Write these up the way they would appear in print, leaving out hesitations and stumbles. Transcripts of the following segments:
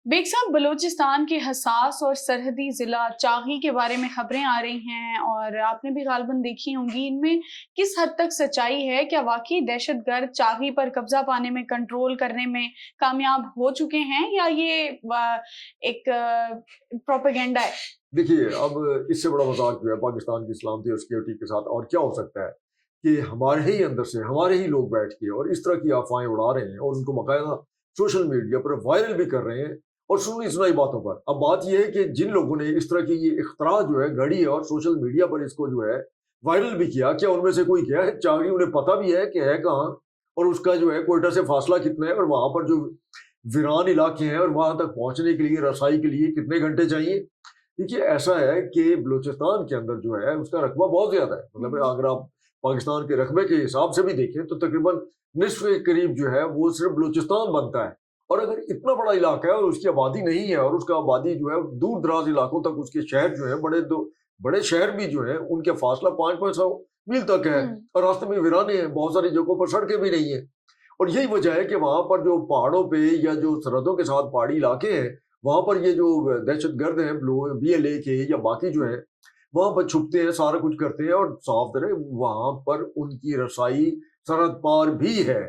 Bag صاحب، بلوچستان کے حساس اور سرحدی ضلع چاغی کے بارے میں خبریں آ رہی ہیں اور آپ نے بھی غالباً دیکھی ہوں گی. ان میں کس حد تک سچائی ہے؟ کیا واقعی دہشت گرد چاغی پر قبضہ پانے میں، کنٹرول کرنے میں کامیاب ہو چکے ہیں، یا یہ ایک پروپیگنڈا ہے؟ دیکھیے، اب اس سے بڑا مذاق جو ہے پاکستان کی سلامتی اور سیکورٹی کے ساتھ اور کیا ہو سکتا ہے کہ ہمارے ہی اندر سے ہمارے ہی لوگ بیٹھ کے اور اس طرح کی افواہیں اڑا رہے ہیں اور ان کو باقاعدہ سوشل میڈیا پر وائرل بھی کر رہے ہیں اور سنی سنائی باتوں پر. اب بات یہ ہے کہ جن لوگوں نے اس طرح کی یہ اختراع جو ہے گھڑی اور سوشل میڈیا پر اس کو جو ہے وائرل بھی کیا ان میں سے کوئی کیا ہے چاغی؟ انہیں پتہ بھی ہے کہ ہے کہاں اور اس کا جو ہے کوئٹہ سے فاصلہ کتنا ہے اور وہاں پر جو ویران علاقے ہیں اور وہاں تک پہنچنے کے لیے رسائی کے لیے کتنے گھنٹے چاہیے. دیکھیے، ایسا ہے کہ بلوچستان کے اندر جو ہے اس کا رقبہ بہت زیادہ ہے. مطلب اگر آپ پاکستان کے رقبے کے حساب سے بھی دیکھیں تو تقریباً نصف کے قریب جو ہے وہ صرف بلوچستان بنتا ہے. اور اگر اتنا بڑا علاقہ ہے اور اس کی آبادی نہیں ہے اور اس کا آبادی جو ہے دور دراز علاقوں تک اس کے شہر جو ہے بڑے شہر بھی جو ہیں ان کے فاصلہ 500 میل تک ہے اور راستے میں ویرانے ہیں، بہت ساری جگہوں پر سڑکیں بھی نہیں ہیں. اور یہی وجہ ہے کہ وہاں پر جو پہاڑوں پہ یا جو سرحدوں کے ساتھ پہاڑی علاقے ہیں وہاں پر یہ جو دہشت گرد ہیں بی ایل اے کے یا باقی جو ہیں وہاں پر چھپتے ہیں، سارا کچھ کرتے ہیں اور صاف طرح وہاں پر ان کی رسائی سرحد پار بھی ہے.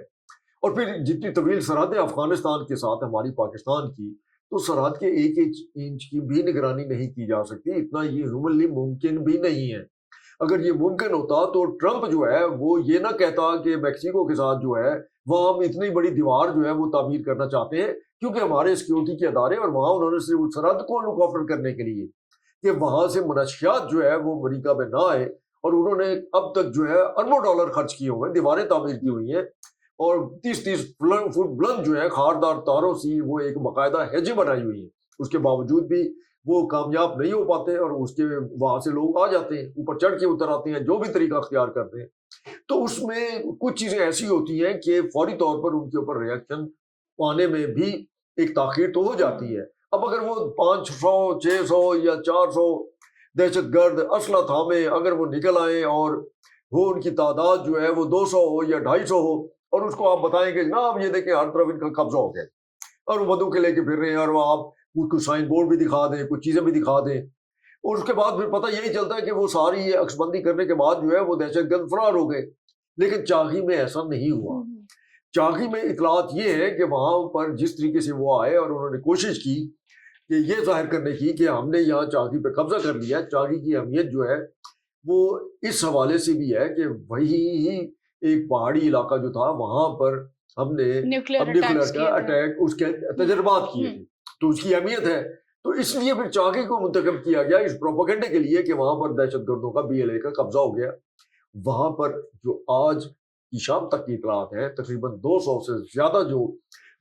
اور پھر جتنی طویل سرحد ہے افغانستان کے ساتھ ہماری پاکستان کی، تو سرحد کے ایک انچ کی بھی نگرانی نہیں کی جا سکتی. اتنا یہ ہیومنلی ممکن بھی نہیں ہے. اگر یہ ممکن ہوتا تو ٹرمپ جو ہے وہ یہ نہ کہتا کہ میکسیکو کے ساتھ جو ہے وہاں ہم اتنی بڑی دیوار جو ہے وہ تعمیر کرنا چاہتے ہیں کیونکہ ہمارے سیکورٹی کے ادارے اور وہاں انہوں نے صرف سرحد کو لک آفٹر کرنے کے لیے کہ وہاں سے منشیات جو ہے وہ امریکہ میں نہ آئے. اور انہوں نے اب تک جو ہے اربوں ڈالر خرچ کیے ہوئے، دیواریں تعمیر کی ہوئی ہیں اور 30 فٹ بلند جو ہے خاردار تاروں سے وہ ایک باقاعدہ ہیجیں بنائی ہوئی ہیں. اس کے باوجود بھی وہ کامیاب نہیں ہو پاتے اور اس کے وہاں سے لوگ آ جاتے ہیں، اوپر چڑھ کے اتر آتے ہیں، جو بھی طریقہ اختیار کرتے ہیں. تو اس میں کچھ چیزیں ایسی ہوتی ہیں کہ فوری طور پر ان کے اوپر ریئیکشن پانے میں بھی ایک تاخیر تو ہو جاتی ہے. اب اگر وہ 500 600 یا 400 دہشت گرد اسلحہ تھامے اگر وہ نکل آئیں اور وہ ان کی تعداد جو ہے وہ 200 ہو یا 250 ہو اور اس کو آپ بتائیں کہ جناب یہ دیکھیں ہر طرف ان کا قبضہ ہو گیا اور وہ بندوقیں لے کے پھر رہے ہیں اور وہ آپ کچھ سائن بورڈ بھی دکھا دیں، کچھ چیزیں بھی دکھا دیں اور اس کے بعد پھر پتہ یہی چلتا ہے کہ وہ ساری عکس بندی کرنے کے بعد جو ہے وہ دہشت گرد فرار ہو گئے. لیکن چاغی میں ایسا نہیں ہوا. چاغی میں اطلاعات یہ ہے کہ وہاں پر جس طریقے سے وہ آئے اور انہوں نے کوشش کی کہ یہ ظاہر کرنے کی کہ ہم نے یہاں چاغی پہ قبضہ کر لیا. چاغی کی اہمیت جو ہے وہ اس حوالے سے بھی ہے کہ وہی ہی ایک پہاڑی علاقہ جو تھا وہاں پر ہم نے نیوکلیئر کا اٹیک اس کے تجربات کیے تھے تو اس کی اہمیت ہے. تو اس لیے پھر چاغی کو منتخب کیا گیا اس پروپیگنڈے کے لیے کہ وہاں پر دہشت گردوں کا بی ایل اے کا قبضہ ہو گیا. وہاں پر جو آج کی شام تک کی اطلاعات ہیں تقریباً 200 سے زیادہ جو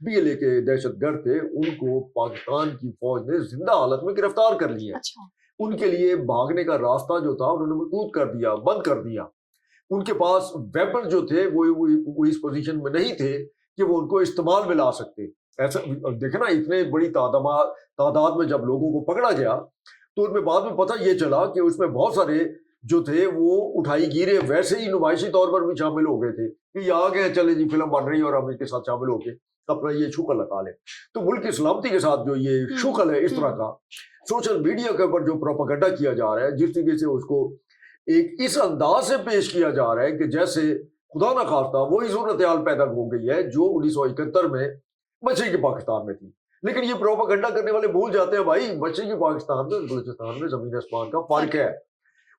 بی ایل اے کے دہشت گرد تھے ان کو پاکستان کی فوج نے زندہ حالت میں گرفتار کر لیا. ان کے لیے بھاگنے کا راستہ جو تھا انہوں نے محدود کر دیا، بند کر دیا. ان کے پاس ویپن جو تھے وہ اس پوزیشن میں نہیں تھے کہ وہ ان کو استعمال میں لا سکتے. ایسا دیکھنا اتنے بڑی تعداد میں جب لوگوں کو پکڑا گیا تو ان میں بعد میں پتہ یہ چلا کہ اس میں بہت سارے جو تھے وہ اٹھائی گیرے ویسے ہی نمائشی طور پر بھی شامل ہو گئے تھے کہ یہ آگے چلے جی فلم بن رہی ہے اور ہم ان کے ساتھ شامل ہو کے اپنا یہ شکل لگا لیں. تو ملک کی سلامتی کے ساتھ جو یہ شکل ہے اس طرح کا سوشل میڈیا کے اوپر جو پروپیگنڈا کیا جا رہا ہے، جس طریقے سے اس کو ایک اس انداز سے پیش کیا جا رہا ہے کہ جیسے خدا نہ خواستہ وہی صورتحال پیدا ہو گئی ہے جو 1971 میں مشرقی پاکستان میں تھی. لیکن یہ پروپیگنڈا کرنے والے بھول جاتے ہیں بھائی مشرقی پاکستان میں بلوچستان میں زمین آسمان کا فرق ہے.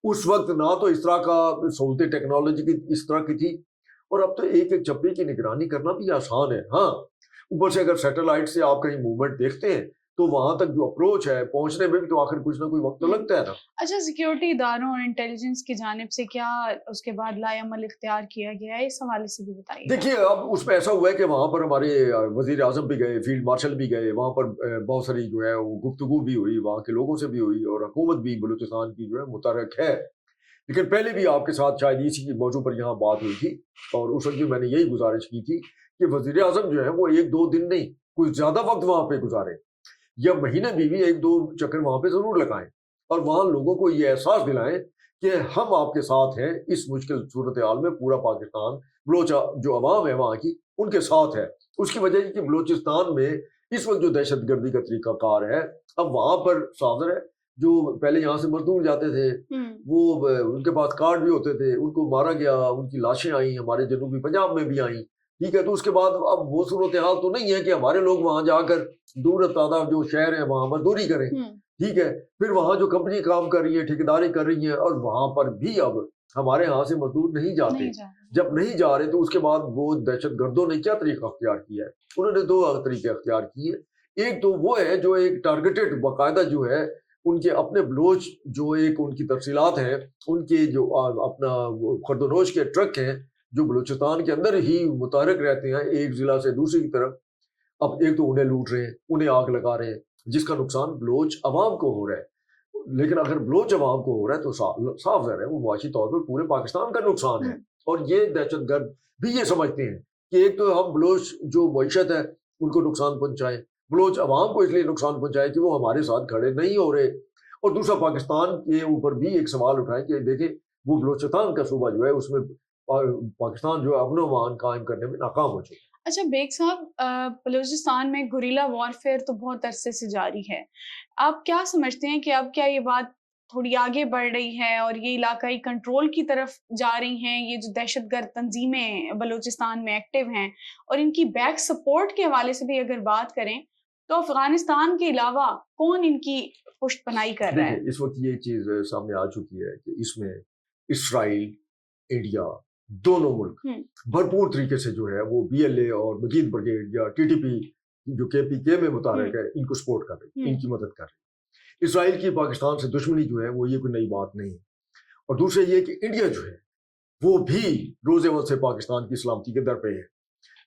اس وقت نہ تو اس طرح کا سہولت ٹیکنالوجی کی اس طرح کی تھی اور اب تو ایک ایک چپے کی نگرانی کرنا بھی آسان ہے. ہاں، اوپر سے اگر سیٹلائٹ سے آپ کہیں موومنٹ دیکھتے ہیں تو وہاں تک جو اپروچ ہے پہنچنے میں بھی تو آخر کچھ نہ کوئی وقت تو لگتا ہے نا. اچھا، سیکیورٹی اداروں اور انٹیلیجنس کی جانب سے کیا اس کے بعد لائے عمل اختیار کیا گیا ہے، اس حوالے سے بھی بتائیے. دیکھیے، اب اس میں ایسا ہوا ہے کہ وہاں پر ہمارے وزیر اعظم بھی گئے، فیلڈ مارشل بھی گئے، وہاں پر بہت ساری جو ہے وہ گفتگو بھی ہوئی، وہاں کے لوگوں سے بھی ہوئی اور حکومت بھی بلوچستان کی جو ہے متحرک ہے. لیکن پہلے بھی آپ کے ساتھ شاید اسی کی موضوع پر یہاں بات ہوئی تھی اور اس وقت بھی میں نے یہی گزارش کی تھی کہ وزیر اعظم جو ہے وہ 1-2 دن نہیں کچھ زیادہ وقت وہاں پہ گزارے یا مہینے بھی 1-2 چکر وہاں پہ ضرور لگائیں اور وہاں لوگوں کو یہ احساس دلائیں کہ ہم آپ کے ساتھ ہیں اس مشکل صورتحال میں. پورا پاکستان بلوچ جو عوام ہے وہاں کی ان کے ساتھ ہے. اس کی وجہ یہ کہ بلوچستان میں اس وقت جو دہشت گردی کا طریقہ کار ہے، اب وہاں پر صادر ہے، جو پہلے یہاں سے مزدور جاتے تھے وہ ان کے پاس کارڈ بھی ہوتے تھے، ان کو مارا گیا، ان کی لاشیں آئیں، ہمارے جنوبی پنجاب میں بھی آئیں، ٹھیک ہے. تو اس کے بعد اب وہ صورتحال تو نہیں ہے کہ ہمارے لوگ وہاں جا کر دور دراز جو شہر ہیں وہاں مزدوری کریں، ٹھیک ہے. پھر وہاں جو کمپنی کام کر رہی ہے، ٹھیکیداری کر رہی ہیں، اور وہاں پر بھی اب ہمارے یہاں سے مزدور نہیں جاتے. جب نہیں جا رہے تو اس کے بعد وہ دہشت گردوں نے کیا طریقہ اختیار کیا ہے؟ انہوں نے 2 طریقے اختیار کیے. ایک تو وہ ہے جو ایک ٹارگیٹڈ باقاعدہ جو ہے ان کے اپنے بلوچ جو ایک ان کی تفصیلات ہیں، ان کے جو اپنا خردونوش کے ٹرک ہیں جو بلوچستان کے اندر ہی متحرک رہتے ہیں ایک ضلع سے دوسری کی طرف. اب ایک تو انہیں لوٹ رہے ہیں، انہیں آگ لگا رہے ہیں، جس کا نقصان بلوچ عوام کو ہو رہا ہے. لیکن اگر بلوچ عوام کو ہو رہا ہے تو صاف ظاہر ہے وہ معاشی طور پر پورے پاکستان کا نقصان ہے. اور یہ دہشت گرد بھی یہ سمجھتے ہیں کہ ایک تو ہم بلوچ جو معیشت ہے ان کو نقصان پہنچائیں، بلوچ عوام کو اس لیے نقصان پہنچائے کہ وہ ہمارے ساتھ کھڑے نہیں ہو رہے، اور دوسرا پاکستان کے اوپر بھی ایک سوال اٹھائے کہ دیکھیں وہ بلوچستان کا صوبہ جو ہے اس میں پاکستان جو ہے امن و امان قائم کرنے میں ناکام ہو چکا. اچھا بیگ صاحب، بلوچستان میں گوریلا وارفیئر تو بہت عرصے سے جاری ہے. آپ کیا سمجھتے ہیں کہ اب کیا یہ بات تھوڑی آگے بڑھ رہی ہے اور یہ علاقائی کنٹرول کی طرف جا رہی ہیں؟ یہ جو دہشت گرد تنظیمیں بلوچستان میں ایکٹیو ہیں اور ان کی بیک سپورٹ کے حوالے سے بھی اگر بات کریں تو افغانستان کے علاوہ کون ان کی پشت پناہی کر رہا ہے؟ اس وقت یہ چیز سامنے آ چکی ہے کہ اس میں اسرائیل، انڈیا، دونوں ملک بھرپور طریقے سے جو ہے وہ بی ایل اے اور مجید بریگیڈ یا ٹی ٹی پی جو کے پی کے میں متحرک ہے ان کو سپورٹ کر رہی ہے، ان کی مدد کر رہی ہے. اسرائیل کی پاکستان سے دشمنی جو ہے وہ یہ کوئی نئی بات نہیں ہے. اور دوسرے یہ کہ انڈیا جو ہے وہ بھی روز اول سے پاکستان کی سلامتی کے در پہ ہے.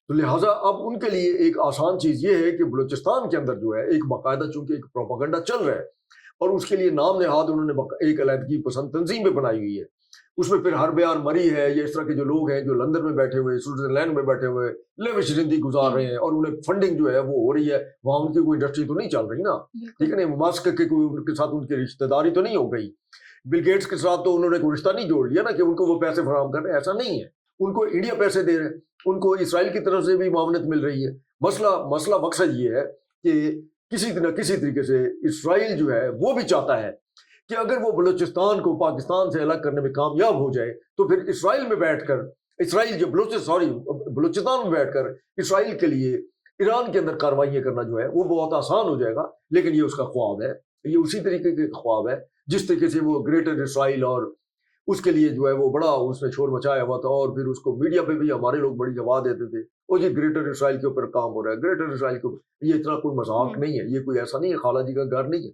تو لہٰذا اب ان کے لیے ایک آسان چیز یہ ہے کہ بلوچستان کے اندر جو ہے ایک باقاعدہ چونکہ ایک پروپیگنڈا چل رہا ہے اور اس کے لیے نام نہاد انہوں نے ایک علیحدگی پسند تنظیم بھی بنائی ہوئی ہے. اس میں پھر ہر بیار مری ہے، یہ اس طرح کے جو لوگ ہیں جو لندن میں بیٹھے ہوئے، سوئٹزرلینڈ میں بیٹھے ہوئے لیوش زندگی گزار رہے ہیں اور انہیں فنڈنگ جو ہے وہ ہو رہی ہے. وہاں ان کی کوئی انڈسٹری تو نہیں چل رہی نا، ٹھیک ہے نا. ماسک کے کوئی ان کے ساتھ ان کی رشتہ داری تو نہیں ہو گئی. بل گیٹس کے ساتھ تو انہوں نے کوئی رشتہ نہیں جوڑ لیا نا کہ ان کو وہ پیسے فراہم کر رہے ہیں، ایسا نہیں ہے. ان کو انڈیا پیسے دے رہے ہیں، ان کو اسرائیل کی طرف سے بھی معاونت مل رہی ہے. مسئلہ مقصد یہ ہے کہ کسی نہ کسی طریقے سے اسرائیل جو ہے وہ بھی چاہتا ہے کہ اگر وہ بلوچستان کو پاکستان سے الگ کرنے میں کامیاب ہو جائے تو پھر اسرائیل میں بیٹھ کر بلوچستان میں بیٹھ کر اسرائیل کے لیے ایران کے اندر کارروائیاں کرنا جو ہے وہ بہت آسان ہو جائے گا. لیکن یہ اس کا خواب ہے، یہ اسی طریقے کا خواب ہے جس طریقے سے وہ گریٹر اسرائیل اور اس کے لیے جو ہے وہ بڑا اس نے شور مچایا ہوا تھا، اور پھر اس کو میڈیا پہ بھی ہمارے لوگ بڑی گواہ دیتے تھے اور یہ گریٹر اسرائیل کے اوپر کام ہو رہا ہے، گریٹر اسرائیل کے اوپر. یہ اتنا کوئی مذاق نہیں ہے، یہ کوئی ایسا نہیں ہے خالہ جی کا گھر نہیں ہے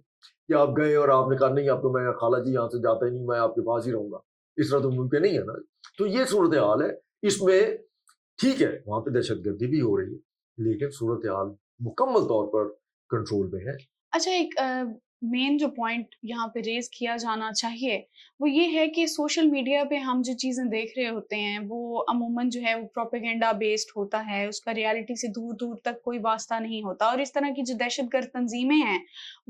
کہ آپ گئے اور آپ نے کہا نہیں اب تو میں خالہ جی یہاں سے جاتا ہی نہیں، میں آپ کے پاس ہی رہوں گا. اس طرح تو ممکن نہیں ہے نا. تو یہ صورتحال ہے. اس میں ٹھیک ہے وہاں پہ دہشت گردی بھی ہو رہی ہے لیکن صورتحال مکمل طور پر کنٹرول میں ہے. اچھا ایک مین جو پوائنٹ یہاں پہ ریز کیا جانا چاہیے وہ یہ ہے کہ سوشل میڈیا پہ ہم جو چیزیں دیکھ رہے ہوتے ہیں وہ عموماً جو ہے وہ پروپیگنڈا بیسڈ ہوتا ہے، اس کا ریالٹی سے دور دور تک کوئی واسطہ نہیں ہوتا. اور اس طرح کی جو دہشت گرد تنظیمیں ہیں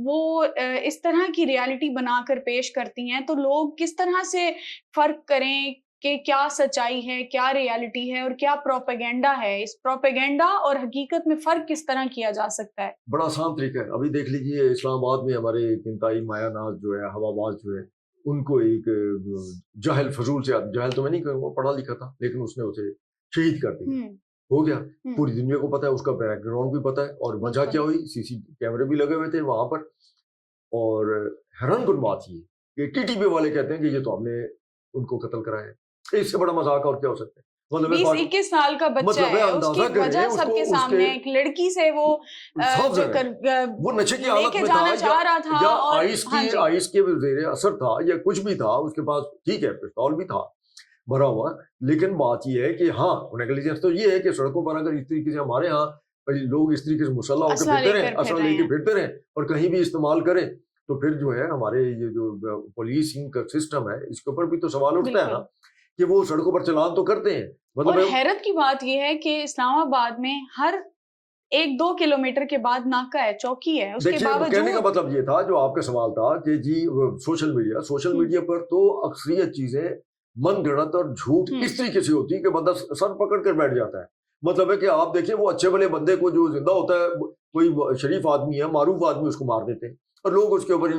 وہ اس طرح کی ریالٹی بنا کر پیش کرتی ہیں. تو لوگ کس طرح سے فرق کریں کہ کیا سچائی ہے، کیا ریالٹی ہے اور کیا پروپیگنڈا ہے؟ اس پروپیگنڈا اور حقیقت میں فرق کس طرح کیا جا سکتا ہے؟ بڑا آسان طریقہ ہے. ابھی دیکھ لیجیے اسلام آباد میں ہمارے ایک انتہائی مایہ ناز جو ہے ہوا باز جو ہے ان کو ایک جاہل فضول سے، جاہل تو میں نہیں کہوں، وہ پڑھا لکھا تھا لیکن اس نے اسے شہید کر دیا. ہو گیا، پوری دنیا کو پتا ہے، اس کا بیک گراؤنڈ بھی پتا ہے اور وجہ کیا ہوئی. سی سی کیمرے بھی لگے ہوئے تھے وہاں پر. اور حیران کن بات یہ کہ ٹی ٹی پی والے کہتے ہیں کہ یہ تو ہم نے ان کو قتل کرایا ہے. اس سے بڑا مذاق اور کیا ہو سکتا ہے؟ 20-21 سال کا بچہ ہے، اس کی وجہ سب کے سامنے ایک لڑکی سے وہ نشے کی حالت میں تھا یا آئس کے زیر اثر تھا یا کچھ بھی تھا، اس کے پاس ٹھیک ہے پستول بھی تھا بھرا ہوا. لیکن بات یہ ہے کہ ہاں نیگلیجنس تو یہ ہے کہ سڑکوں پر اگر اس طریقے سے ہمارے ہاں لوگ اس طریقے سے مسلح ہو کے پھرتے رہیں، اسلحہ لے کے پھرتے رہیں اور کہیں بھی استعمال کریں تو پھر جو ہے ہمارے یہ جو پولیسنگ کا سسٹم ہے اس کے اوپر بھی تو سوال اٹھتا ہے نا کہ وہ سڑکوں پر چلان تو کرتے ہیں. اور حیرت کی بات یہ ہے کہ اسلام آباد میں ہر 1-2 کلومیٹر کے بعد ناکہ ہے، چوکی ہے. اس کے باوجود کہنے کا مطلب یہ تھا جو آپ کا سوال تھا کہ جی سوشل میڈیا پر تو اکثریت چیزیں من گھڑت اور جھوٹ اس طریقے سے ہوتی ہے کہ بندہ سر پکڑ کر بیٹھ جاتا ہے. مطلب ہے کہ آپ دیکھیں وہ اچھے بھلے بندے کو جو زندہ ہوتا ہے کوئی شریف آدمی ہے معروف آدمی اس کو مار دیتے ہیں اور لوگ اس کے اوپر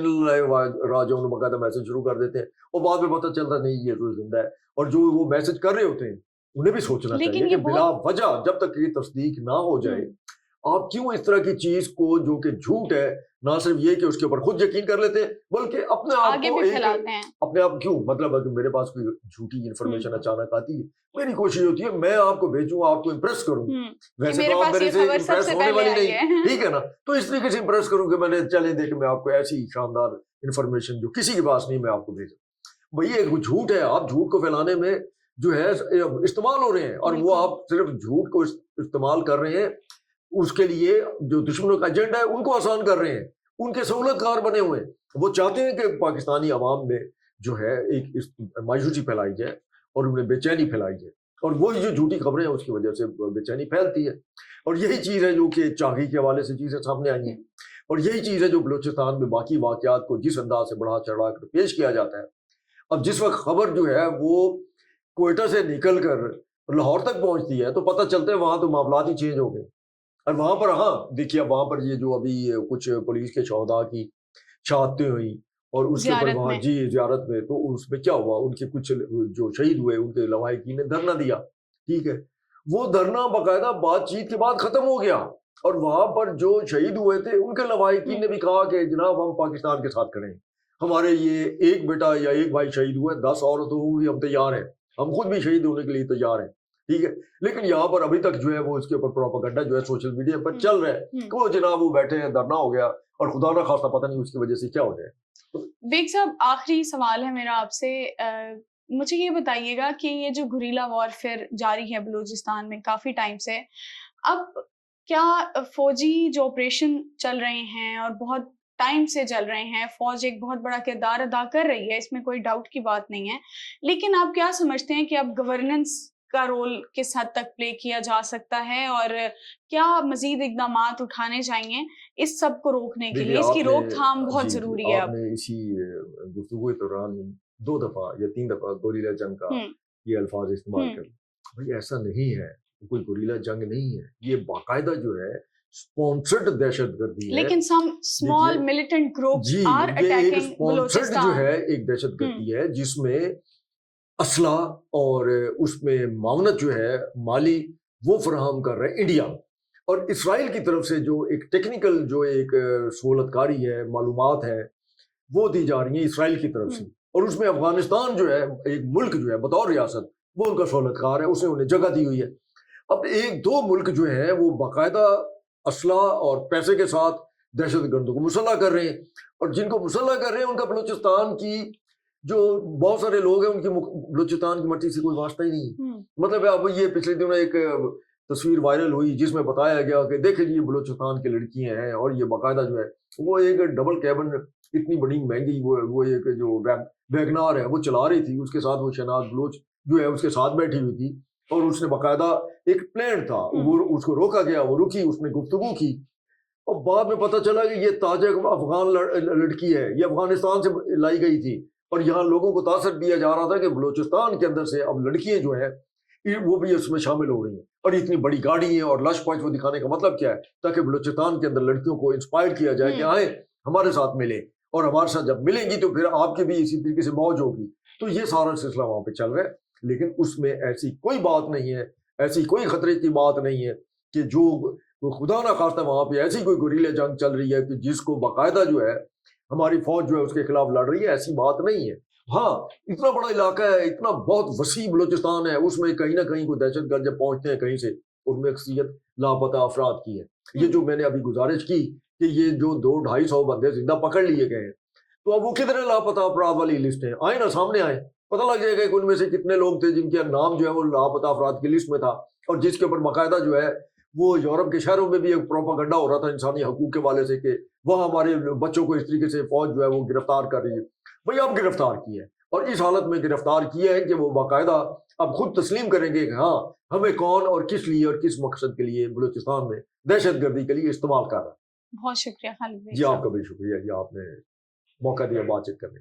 راجعون باقاعدہ میسج شروع کر دیتے ہیں اور بعد میں پتہ چلتا نہیں یہ تو زندہ ہے اور جو وہ میسج کر رہے ہوتے ہیں انہیں بھی سوچنا چاہیے کہ بلا وجہ جب تک یہ تصدیق نہ ہو جائے آپ کیوں اس طرح کی چیز کو جو کہ جھوٹ ہے نہ صرف یہ کہ اس کے اوپر خود یقین کر لیتے ہیں بلکہ اپنے آپ کو اپنے آپ کیوں مطلب ہے کہ میرے پاس کوئی جھوٹی انفارمیشن اچانک آتی ہے میری کوشش ہوتی ہے میں آپ کو بھیجوں آپ کو امپریس کروں ویسے تو آپ میرے سے امپریس ہونے والی نہیں ٹھیک ہے نا تو اس طریقے سے امپریس کروں کہ میں نے چلیں دیکھ میں آپ کو ایسی شاندار انفارمیشن جو کسی کے پاس نہیں میں آپ کو بھیجوں بھائی ایک جھوٹ ہے آپ جھوٹ کو پھیلانے میں جو ہے استعمال ہو رہے ہیں اور وہ آپ صرف جھوٹ کو استعمال کر رہے ہیں اس کے لیے جو دشمنوں کا ایجنڈا ہے ان کو آسان کر رہے ہیں ان کے سہولت کار بنے ہوئے ہیں وہ چاہتے ہیں کہ پاکستانی عوام میں جو ہے ایک مایوسی پھیلائی جائے اور انہیں بے چینی پھیلائی جائے اور وہی جو جھوٹی خبریں ہیں اس کی وجہ سے بے چینی پھیلتی ہے اور یہی چیز ہے جو کہ چاغی کے حوالے سے چیزیں سامنے آئی ہیں اور یہی چیز ہے جو بلوچستان میں باقی واقعات کو جس انداز سے بڑھا چڑھا کر پیش کیا جاتا ہے اب جس وقت خبر جو ہے وہ کوئٹہ سے نکل کر لاہور تک پہنچتی ہے تو پتہ چلتا ہے وہاں تو معاملات ہی چینج ہو گئے اور وہاں پر ہاں دیکھیے وہاں پر یہ جو ابھی کچھ پولیس کے شہداء کی شہادتیں ہوئی اور اس کے اوپر وہاں زیارت میں تو اس میں کیا ہوا ان کے کچھ جو شہید ہوئے ان کے لواحقین نے دھرنا دیا ٹھیک ہے وہ دھرنا باقاعدہ بات چیت کے بعد ختم ہو گیا اور وہاں پر جو شہید ہوئے تھے ان کے لواحقین نے بھی کہا کہ جناب ہم پاکستان کے ساتھ کھڑے ہیں ہمارے یہ ایک بیٹا یا ایک بھائی شہید ہوئے 10 عورتوں بھی ہم تیار ہیں ہم خود بھی شہید ہونے کے لیے تیار ہیں ٹھیک ہے لیکن یہاں پر ابھی تک جو ہے وہ اس کے اوپر پروپیگنڈا جو ہے سوشل میڈیا پر چل رہا ہے کہ وہ جناب وہ بیٹھے ہیں دھرنا ہو گیا اور خدا نہ خواستہ پتہ نہیں اس کی وجہ سے کیا ہو جائے. بیگ صاحب آخری سوال ہے میرا آپ سے مجھے یہ بتائیے گا کہ یہ جو گوریلا وارفیئر جاری ہے بلوچستان میں کافی ٹائم سے اب کیا فوجی جو آپریشن چل رہے ہیں اور بہت ٹائم سے چل رہے ہیں فوج ایک بہت بڑا کردار ادا کر رہی ہے اس میں کوئی ڈاؤٹ کی بات نہیں ہے لیکن آپ کیا سمجھتے ہیں کہ اب گورننس کا رول کس حد تک پلے کیا جا سکتا ہے اور کیا مزید اقدامات اٹھانے چاہیے اس سب کو روکنے کے لیے اس کی روک تھام بہت ضروری ہے. آپ نے اسی گفتگو کے دوران 2 دفعہ یا 3 دفعہ گوریلا جنگ کا یہ الفاظ استعمال کر بھائی ایسا نہیں ہے کوئی گوریلا جنگ نہیں ہے یہ باقاعدہ جو ہے اسپانسرڈ دہشت گردی ہے لیکن some small militant groups are attacking Balochistan جو ہے ایک دہشت گردی ہے جس میں اسلحہ اور اس میں معاونت جو ہے مالی وہ فراہم کر رہے ہیں انڈیا اور اسرائیل کی طرف سے جو ایک ٹیکنیکل جو ایک سہولت کاری ہے معلومات ہے وہ دی جا رہی ہیں اسرائیل کی طرف سے اور اس میں افغانستان جو ہے ایک ملک جو ہے بطور ریاست وہ ان کا سہولت کار ہے اس نے انہیں جگہ دی ہوئی ہے. اب 1-2 ملک جو ہیں وہ باقاعدہ اسلحہ اور پیسے کے ساتھ دہشت گردوں کو مسلح کر رہے ہیں اور جن کو مسلح کر رہے ہیں ان کا بلوچستان کی جو بہت سارے لوگ ہیں ان کی بلوچستان کی مٹی سے کوئی واسطہ ہی نہیں. مطلب اب یہ پچھلے دنوں ایک تصویر وائرل ہوئی جس میں بتایا گیا کہ دیکھیں یہ بلوچستان کی لڑکیاں ہیں اور یہ باقاعدہ جو ہے وہ ایک ڈبل کیبن اتنی بڑی مہنگی وہ ایک جو ویگنار ہے وہ چلا رہی تھی اس کے ساتھ وہ شہناز بلوچ جو ہے اس کے ساتھ بیٹھی ہوئی تھی اور اس نے باقاعدہ ایک پلان تھا وہ اس کو روکا گیا وہ رکی اس نے گفتگو کی اور بعد میں پتہ چلا کہ یہ تاجک افغان لڑکی ہے یہ افغانستان سے لائی گئی تھی اور یہاں لوگوں کو تاثر دیا جا رہا تھا کہ بلوچستان کے اندر سے اب لڑکیاں جو ہیں وہ بھی اس میں شامل ہو رہی ہیں اور اتنی بڑی گاڑی ہے اور لش پوائنٹ وہ دکھانے کا مطلب کیا ہے تاکہ بلوچستان کے اندر لڑکیوں کو انسپائر کیا جائے کہ آئیں ہمارے ساتھ ملیں اور ہمارے ساتھ جب ملیں گی تو پھر آپ کے بھی اسی طریقے سے موج ہوگی. تو یہ سارا سلسلہ وہاں پہ چل رہا ہے لیکن اس میں ایسی کوئی بات نہیں ہے ایسی کوئی خطرے کی بات نہیں ہے کہ جو خدا نہ خواستہ وہاں پہ ایسی کوئی گوریلا جنگ چل رہی ہے کہ جس کو باقاعدہ جو ہے ہماری فوج جو ہے اس کے خلاف لڑ رہی ہے ایسی بات نہیں ہے. ہاں اتنا بڑا علاقہ ہے اتنا بہت وسیع بلوچستان ہے اس میں کہیں نہ کہیں کوئی دہشت گرد جب پہنچتے ہیں کہیں سے ان میں اکثریت لاپتہ افراد کی ہے. یہ جو میں نے ابھی گزارش کی کہ یہ جو 200-250 بندے زندہ پکڑ لیے گئے ہیں تو اب وہ کتنے لاپتہ افراد والی لسٹ ہیں آئیں نا سامنے آئیں پتہ لگ جائے گا کہ ان میں سے کتنے لوگ تھے جن کے نام جو ہے وہ لاپتہ افراد کی لسٹ میں تھا اور جس کے اوپر باقاعدہ جو ہے وہ یورپ کے شہروں میں بھی ایک پروپیگنڈا ہو رہا تھا انسانی حقوق کے والے سے کہ وہاں ہمارے بچوں کو اس طریقے سے فوج جو ہے وہ گرفتار کر رہی ہے. بھئی اب گرفتار کیا ہے اور اس حالت میں گرفتار کیا ہے کہ وہ باقاعدہ اب خود تسلیم کریں گے کہ ہاں ہمیں کون اور کس لیے اور کس مقصد کے لیے بلوچستان میں دہشت گردی کے لیے استعمال کر رہا ہے. بہت شکریہ خالد بھائی. جی آپ کا بھی شکریہ کہ آپ نے موقع دیا بات چیت کرنے.